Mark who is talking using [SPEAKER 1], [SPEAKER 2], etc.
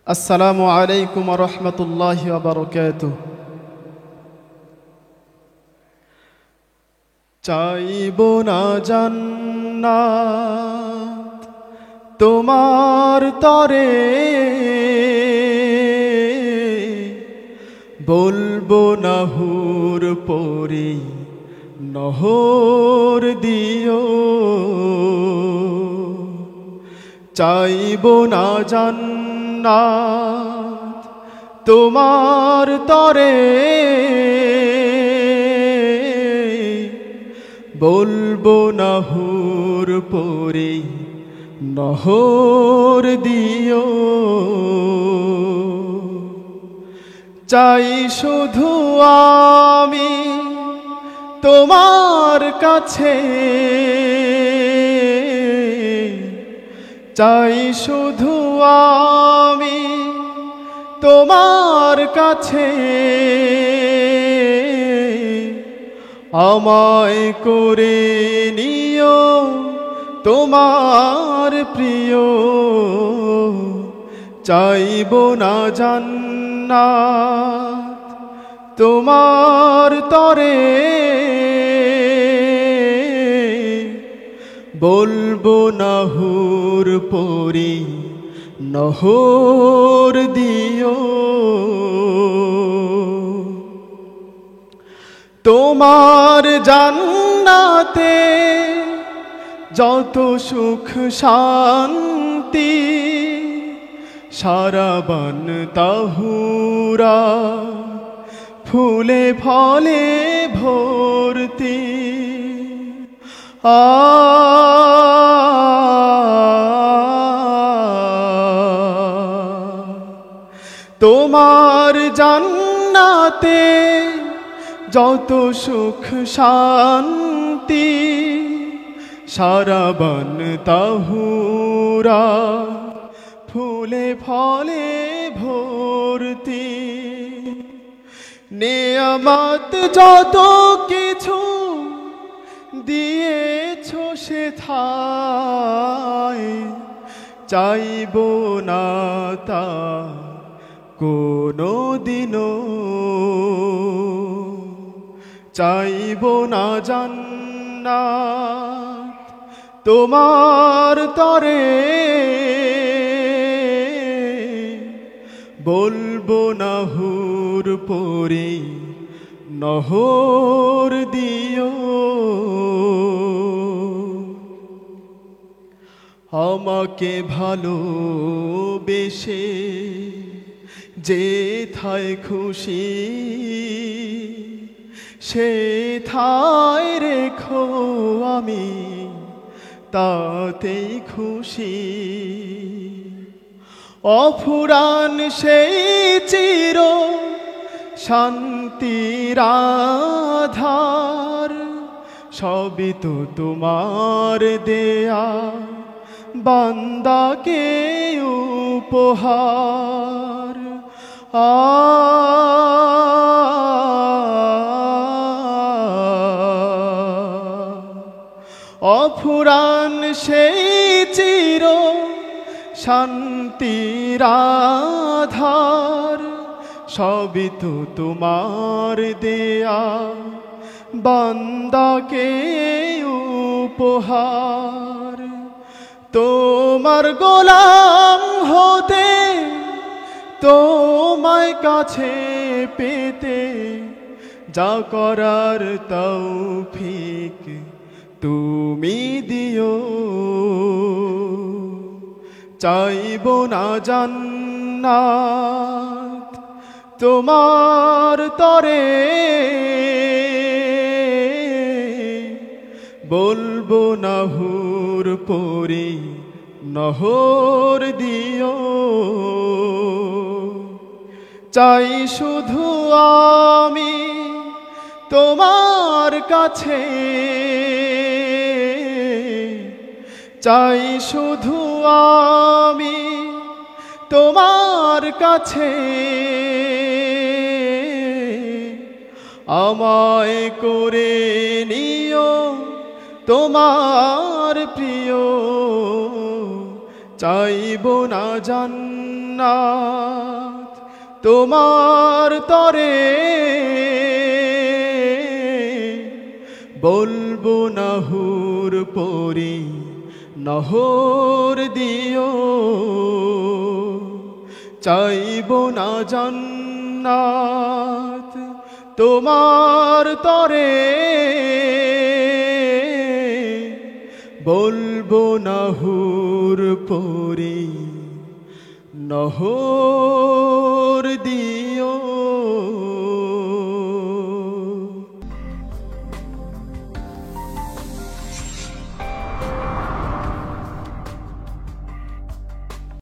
[SPEAKER 1] আসসালামু আলাইকুম ওয়া রাহমাতুল্লাহি ওয়া বারাকাতুহু। চাইবো না জান্নাত তোমার তরে, বলবো না হুর পরি নহর দিও। চাইবো না জান্নাত তোমার তরে, বলবো না হুর পরি নহর দিও। চাই শুধু আমি তোমার কাছে, চাই শুধু আমি তোমার কাছে, আমায় করে নিও তোমার প্রিয়। চাইবো না জান্নাত তোমার তরে, বলবো না হুর পরি নহর দিও। তোমার জান্নাতে যত সুখ শান্তি, সারাবান তাহুরা ফুলে ফলে ভর্তি। তোমার জান্নাতে যত সুখ শান্তি, সারাবান তাহুরা ফুলে ফলে ভর্তি। নেয়ামত যত কিছু দিয়েছো সেথায়, চাইবো না তা কোনো দিনও। চাইবো না জান্নাত তোমার তরে, বলবো না হুর পরি নহর দিও। আমাকে ভালোবেসে যেথায় খুশি, সেথায় রেখো আমি তাতেই খুশি। অফুরান সেই চির শান্তির আধার, সবই তো তোমার দেয়া বান্দাকে উপহার। অফুরান সেই চির শান্তির আধার, সবই তো তোমার দেয়া বান্দাকে উপহার। তোমার গোলাম হতে, তোমায় কাছে পেতে, যা করার তৌফিক তুমি দিও। চাইবো না জান্নাত তোমার তরে, বলবো না হুর পরি নহর দিও। চাই শুধু আমি তোমার কাছে, চাই শুধু আমি তোমার কাছে, আমায় করে নিও তোমার প্রিয়। চাইবো না জান্নাত জান্নাত তোমার তরে বলবো না হুর পরি নহর দিও চাইবো না জান্নাত তোমার তরে বলবো না হুর পরি নহর দিও।